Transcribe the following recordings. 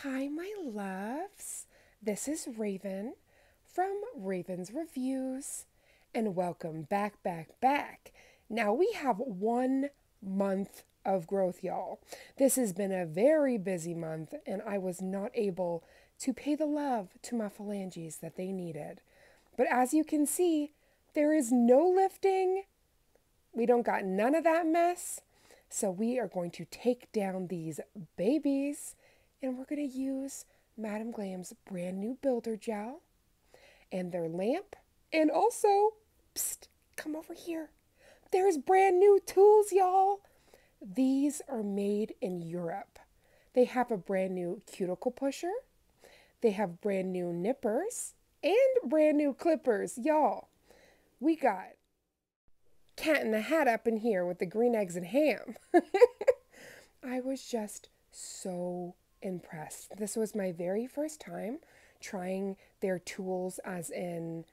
Hi, my loves. This is Raven from Raven's Reviews, and welcome back. Now we have 1 month of growth, y'all. This has been a very busy month, and I was not able to pay the love to my phalanges that they needed. But as you can see, there is no lifting. We don't got none of that mess. So we are going to take down these babies, and we're going to use Madam Glam's brand new builder gel and their lamp. And also, psst, come over here. There's brand new tools, y'all. These are made in Europe. They have a brand new cuticle pusher. They have brand new nippers and brand new clippers, y'all. We got cat in the hat up in here with the green eggs and ham. I was just so impressed. This was my very first time trying their tools, as in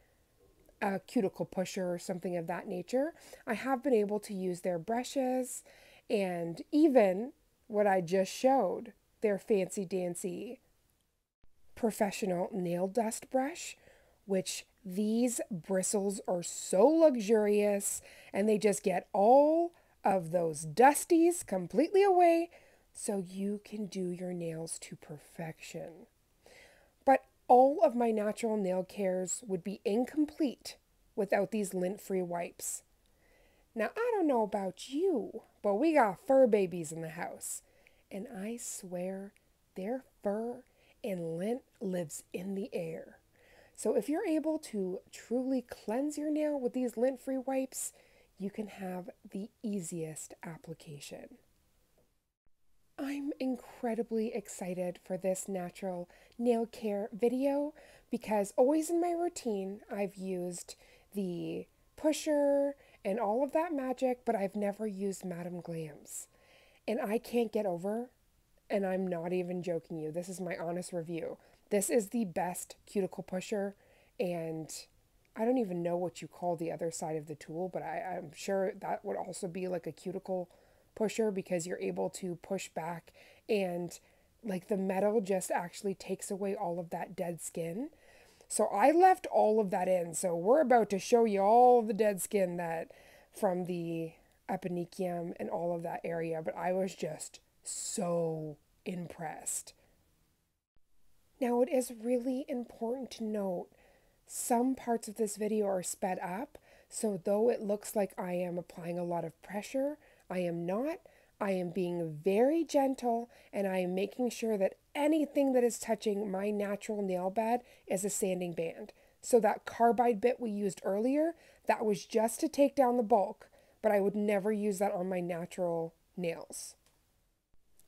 a cuticle pusher or something of that nature. I have been able to use their brushes and even what I just showed, their fancy dancy professional nail dust brush, which these bristles are so luxurious and they just get all of those dusties completely away so you can do your nails to perfection. But all of my natural nail cares would be incomplete without these lint-free wipes. Now, I don't know about you, but we got fur babies in the house, and I swear their fur and lint lives in the air. So if you're able to truly cleanse your nail with these lint-free wipes, you can have the easiest application. I'm incredibly excited for this natural nail care video because always in my routine I've used the pusher and all of that magic, but I've never used Madam Glam's. And I can't get over, and I'm not even joking you, this is my honest review. This is the best cuticle pusher, and I don't even know what you call the other side of the tool, but I'm sure that would also be like a cuticle pusher because you're able to push back and like the metal just actually takes away all of that dead skin. So I left all of that in. So we're about to show you all the dead skin that from the eponychium and all of that area, but I was just so impressed. Now it is really important to note some parts of this video are sped up, so though it looks like I am applying a lot of pressure, I am not. I am being very gentle, and I am making sure that anything that is touching my natural nail bed is a sanding band. So that carbide bit we used earlier, that was just to take down the bulk, but I would never use that on my natural nails.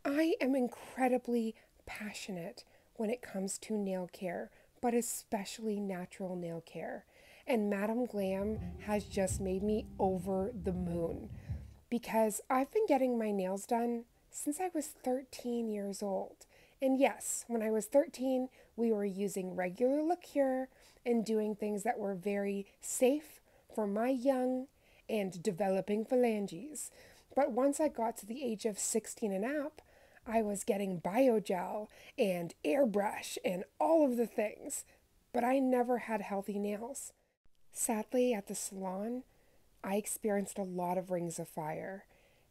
I am incredibly passionate when it comes to nail care, but especially natural nail care. And Madam Glam has just made me over the moon because I've been getting my nails done since I was 13 years old. And yes, when I was 13, we were using regular liqueur and doing things that were very safe for my young and developing phalanges. But once I got to the age of 16 and up, I was getting biogel and airbrush and all of the things, but I never had healthy nails. Sadly, at the salon, I experienced a lot of rings of fire,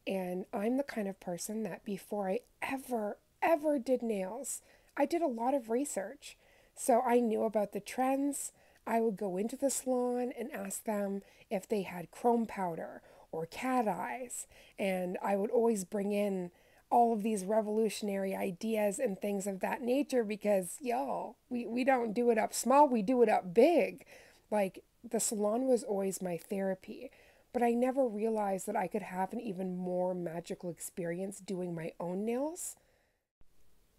and I'm the kind of person that before I ever did nails, I did a lot of research. So I knew about the trends. I would go into the salon and ask them if they had chrome powder or cat eyes, and I would always bring in all of these revolutionary ideas and things of that nature because, y'all, we don't do it up small, we do it up big. Like, the salon was always my therapy, but I never realized that I could have an even more magical experience doing my own nails.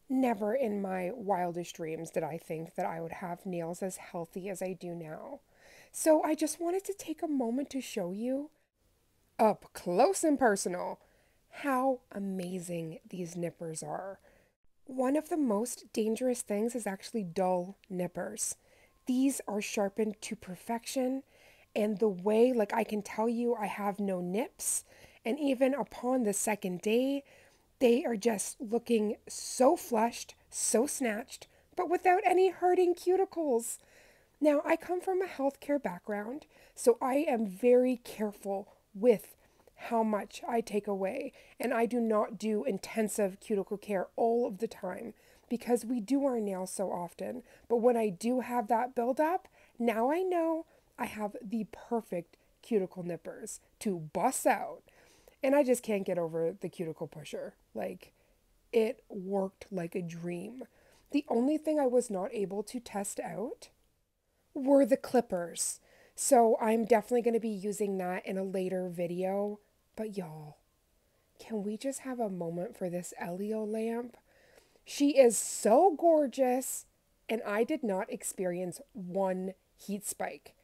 Never in my wildest dreams did I think that I would have nails as healthy as I do now. So I just wanted to take a moment to show you, up close and personal, how amazing these nippers are. One of the most dangerous things is actually dull nippers. These are sharpened to perfection, and the way, like, I can tell you I have no nips, and even upon the second day, they are just looking so flushed, so snatched, but without any hurting cuticles. Now, I come from a healthcare background, so I am very careful with how much I take away, and I do not do intensive cuticle care all of the time because we do our nails so often. But when I do have that buildup, now I know I have the perfect cuticle nippers to bust out. And I just can't get over the cuticle pusher. Like, it worked like a dream. The only thing I was not able to test out were the clippers. So I'm definitely going to be using that in a later video. But y'all, can we just have a moment for this Elio lamp? She is so gorgeous, and I did not experience one heat spike.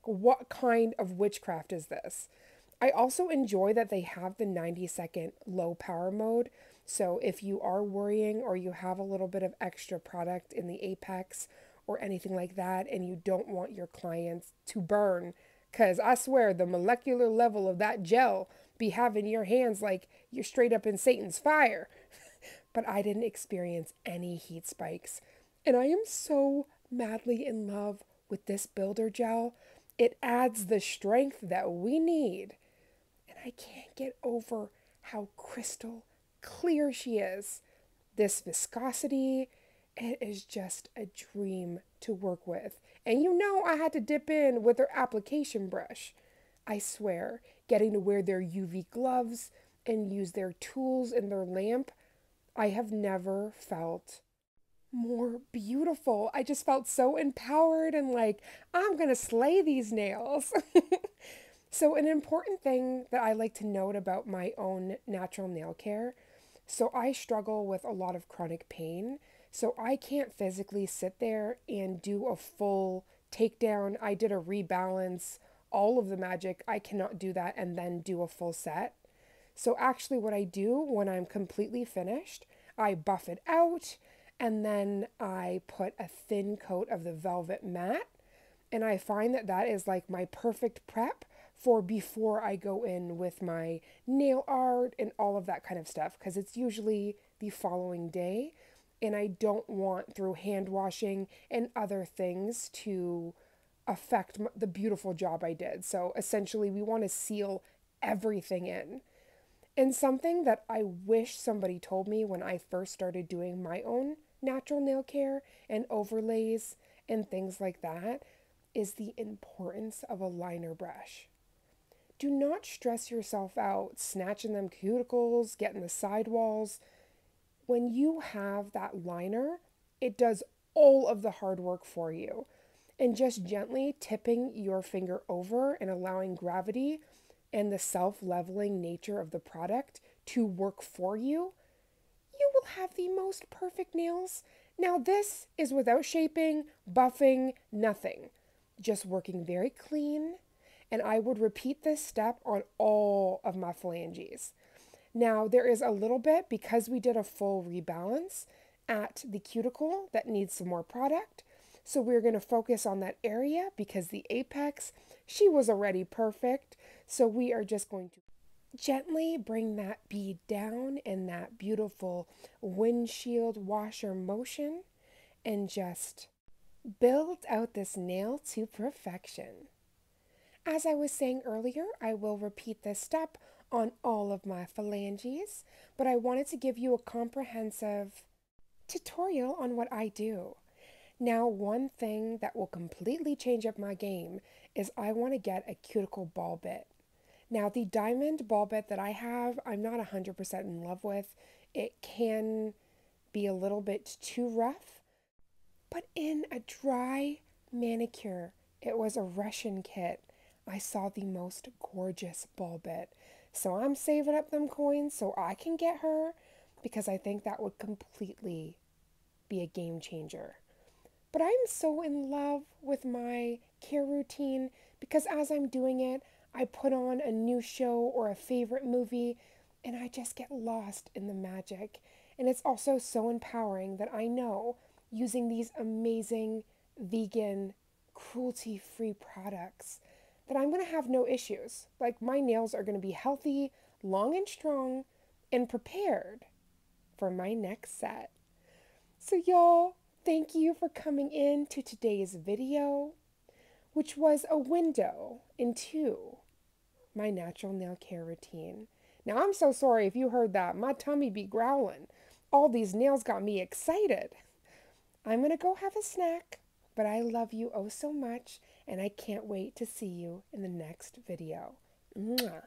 What kind of witchcraft is this? I also enjoy that they have the 90-second low power mode. So if you are worrying or you have a little bit of extra product in the apex or anything like that, and you don't want your clients to burn, because I swear the molecular level of that gel be having your hands like you're straight up in Satan's fire. But I didn't experience any heat spikes. And I am so madly in love with this builder gel. It adds the strength that we need. And I can't get over how crystal clear she is. This viscosity, it is just a dream to work with. And you know I had to dip in with her application brush. I swear, getting to wear their UV gloves and use their tools and their lamp, I have never felt more beautiful. I just felt so empowered and like, I'm going to slay these nails. So an important thing that I like to note about my own natural nail care, so I struggle with a lot of chronic pain. So I can't physically sit there and do a full takedown. I did a rebalance, all of the magic. I cannot do that and then do a full set. So actually what I do when I'm completely finished, I buff it out and then I put a thin coat of the velvet matte. And I find that that is like my perfect prep for before I go in with my nail art and all of that kind of stuff, because it's usually the following day. And I don't want through hand washing and other things to affect the beautiful job I did. So essentially we want to seal everything in. And something that I wish somebody told me when I first started doing my own natural nail care and overlays and things like that is the importance of a liner brush. Do not stress yourself out snatching them cuticles, getting the sidewalls. When you have that liner, it does all of the hard work for you. And just gently tipping your finger over and allowing gravity and the self-leveling nature of the product to work for you, you will have the most perfect nails. Now this is without shaping, buffing, nothing. Just working very clean. And I would repeat this step on all of my phalanges. Now there is a little bit, because we did a full rebalance at the cuticle, that needs some more product. So we're going to focus on that area because the apex, she was already perfect. So we are just going to gently bring that bead down in that beautiful windshield washer motion and just build out this nail to perfection. As I was saying earlier, I will repeat this step on all of my phalanges, but I wanted to give you a comprehensive tutorial on what I do. Now, one thing that will completely change up my game is I want to get a cuticle ball bit. Now, the diamond ball bit that I have, I'm not 100% in love with. It can be a little bit too rough, but in a dry manicure, it was a Russian kit. I saw the most gorgeous ball bit. So I'm saving up them coins so I can get her, because I think that would completely be a game changer. But I'm so in love with my care routine because as I'm doing it, I put on a new show or a favorite movie and I just get lost in the magic. And it's also so empowering that I know using these amazing vegan, cruelty-free products that I'm going to have no issues. Like my nails are going to be healthy, long and strong, and prepared for my next set. So y'all, thank you for coming in to today's video, which was a window into my natural nail care routine. Now, I'm so sorry if you heard that. My tummy be growling. All these nails got me excited. I'm going to go have a snack, but I love you oh so much, and I can't wait to see you in the next video. Mwah.